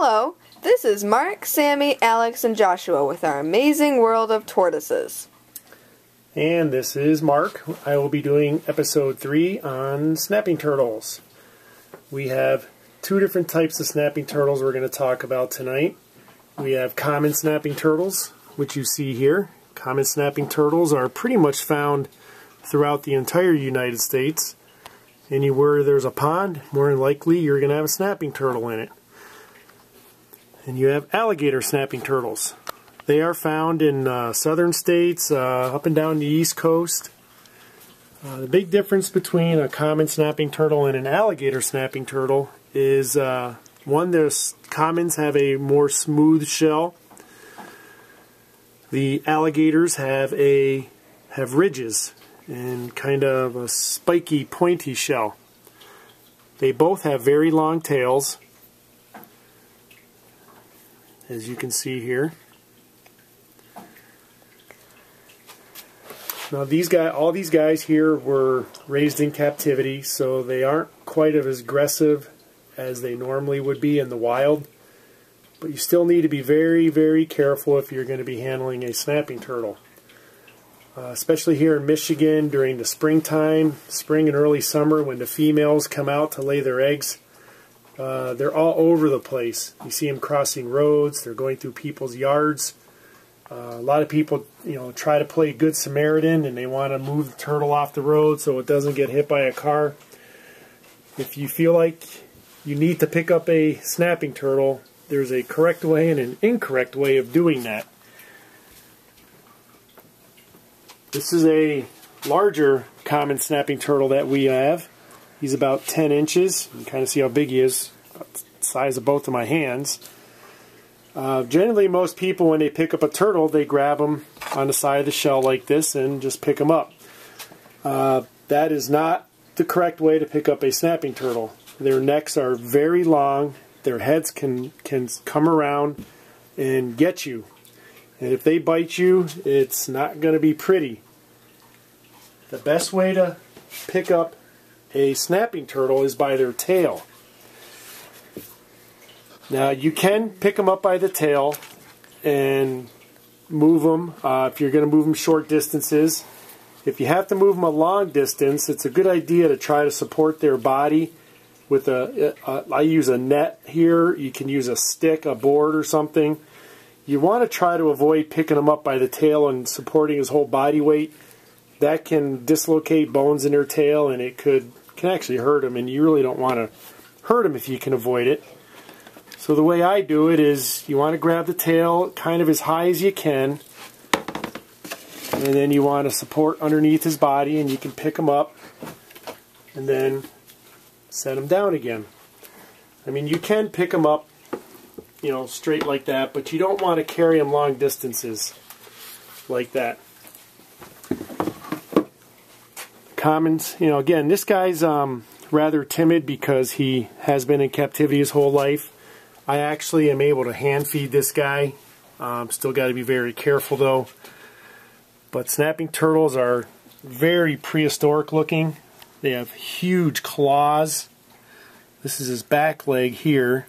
Hello, this is Mark, Sammy, Alex, and Joshua with our amazing world of tortoises. And this is Mark. I will be doing episode 3 on snapping turtles. We have two different types of snapping turtles we're going to talk about tonight. We have common snapping turtles, which you see here. Common snapping turtles are pretty much found throughout the entire United States. Anywhere there's a pond, more than likely you're going to have a snapping turtle in it. And you have alligator snapping turtles. They are found in southern states, up and down the East Coast. The big difference between a common snapping turtle and an alligator snapping turtle is one, the commons have a more smooth shell. The alligators have ridges and kind of a spiky, pointy shell. They both have very long tails, as you can see here. Now all these guys here were raised in captivity, so they aren't quite as aggressive as they normally would be in the wild. But you still need to be very, very careful if you're going to be handling a snapping turtle. Especially here in Michigan during the springtime, spring and early summer, when the females come out to lay their eggs. They're all over the place. You see them crossing roads, they're going through people's yards. A lot of people, try to play Good Samaritan, and they want to move the turtle off the road so it doesn't get hit by a car. If you feel like you need to pick up a snapping turtle, there's a correct way and an incorrect way of doing that. This is a larger common snapping turtle that we have. He's about 10 inches. You can kind of see how big he is, about the size of both of my hands. Generally, most people, when they pick up a turtle, they grab them on the side of the shell like this and just pick them up. That is not the correct way to pick up a snapping turtle. Their necks are very long. Their heads can come around and get you. And if they bite you, it's not going to be pretty. The best way to pick up a snapping turtle is by their tail. Now you can pick them up by the tail and move them if you're going to move them short distances. If you have to move them a long distance, it's a good idea to try to support their body with I use a net here. You can use a stick, a board or something. You want to try to avoid picking them up by the tail and supporting his whole body weight. That can dislocate bones in their tail, and it can actually hurt them, and you really don't want to hurt them if you can avoid it. So the way I do it is you want to grab the tail kind of as high as you can, and then you want to support underneath his body, and you can pick him up and then set him down again. I mean, you can pick him up, straight like that, but you don't want to carry him long distances like that. Commons, again, this guy's rather timid because he has been in captivity his whole life. I actually am able to hand feed this guy. Still got to be very careful though. But snapping turtles are very prehistoric looking. They have huge claws. This is his back leg here.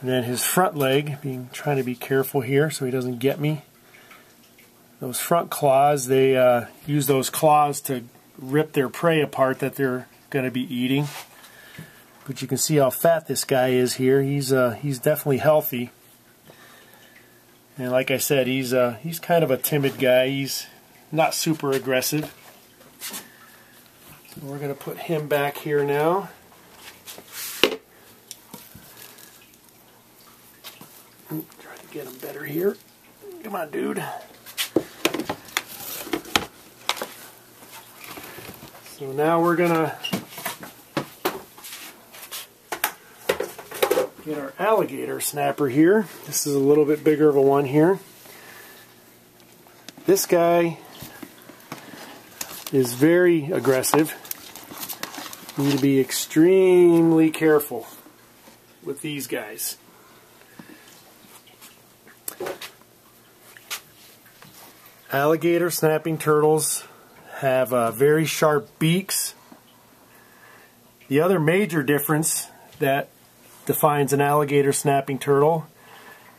And then his front leg, trying to be careful here so he doesn't get me. Those front claws, they use those claws to rip their prey apart that they're going to be eating. But you can see how fat this guy is here. He's definitely healthy. And like I said, he's kind of a timid guy. He's not super aggressive. So we're going to put him back here now. Try to get him better here. Come on, dude. So now we're going to get our alligator snapper here. This is a little bit bigger of a one here. This guy is very aggressive. You need to be extremely careful with these guys. Alligator snapping turtles have very sharp beaks. The other major difference that defines an alligator snapping turtle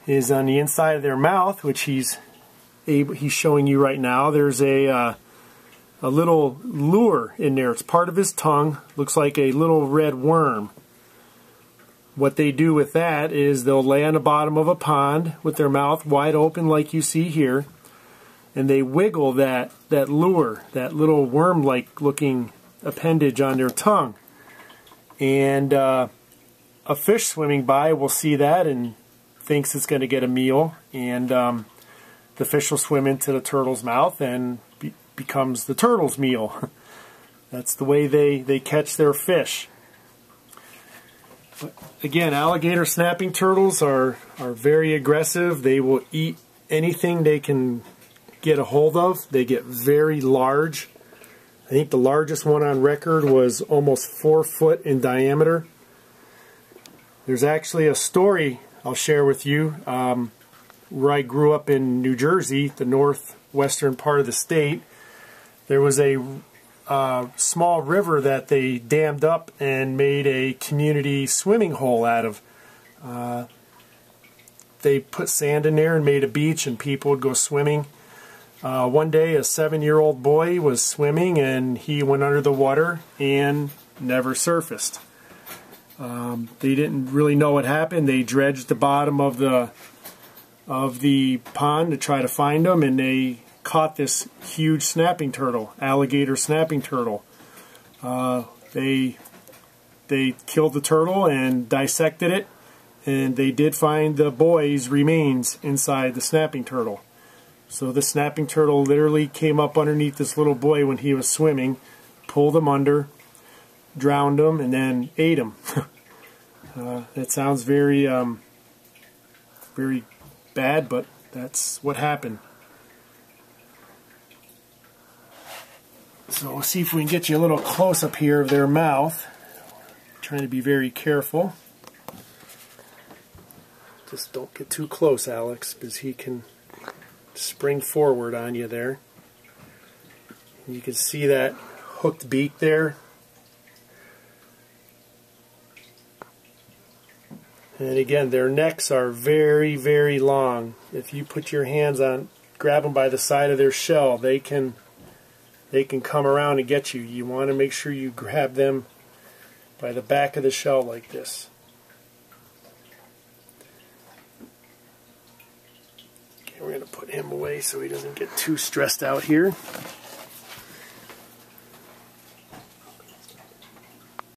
is on the inside of their mouth, which he's showing you right now. There's a little lure in there. It's part of his tongue. Looks like a little red worm. What they do with that is they'll lay on the bottom of a pond with their mouth wide open like you see here, and they wiggle that lure, that little worm-like looking appendage on their tongue. And a fish swimming by will see that and thinks it's going to get a meal, and the fish will swim into the turtle's mouth and becomes the turtle's meal. That's the way they catch their fish. But again, alligator snapping turtles are very aggressive. They will eat anything they can get a hold of. They get very large. I think the largest one on record was almost 4 foot in diameter. There's actually a story I'll share with you where I grew up in New Jersey, the northwestern part of the state. There was a small river that they dammed up and made a community swimming hole out of. They put sand in there and made a beach, and people would go swimming. One day a 7-year-old boy was swimming and he went under the water and never surfaced. They didn't really know what happened. They dredged the bottom of the pond to try to find him, and they caught this huge snapping turtle, alligator snapping turtle. They killed the turtle and dissected it, and they did find the boy's remains inside the snapping turtle. So the snapping turtle literally came up underneath this little boy when he was swimming, pulled him under, drowned him, and then ate him. That sounds very, very bad, but that's what happened. So we'll see if we can get you a little close-up here of their mouth. Trying to be very careful. Just don't get too close, Alex, because he can spring forward on you there. You can see that hooked beak there. And again, their necks are very, very long. If you put your hands on, grab them by the side of their shell, they can come around and get you. You want to make sure you grab them by the back of the shell like this. Okay, we're going to put him away so he doesn't get too stressed out here.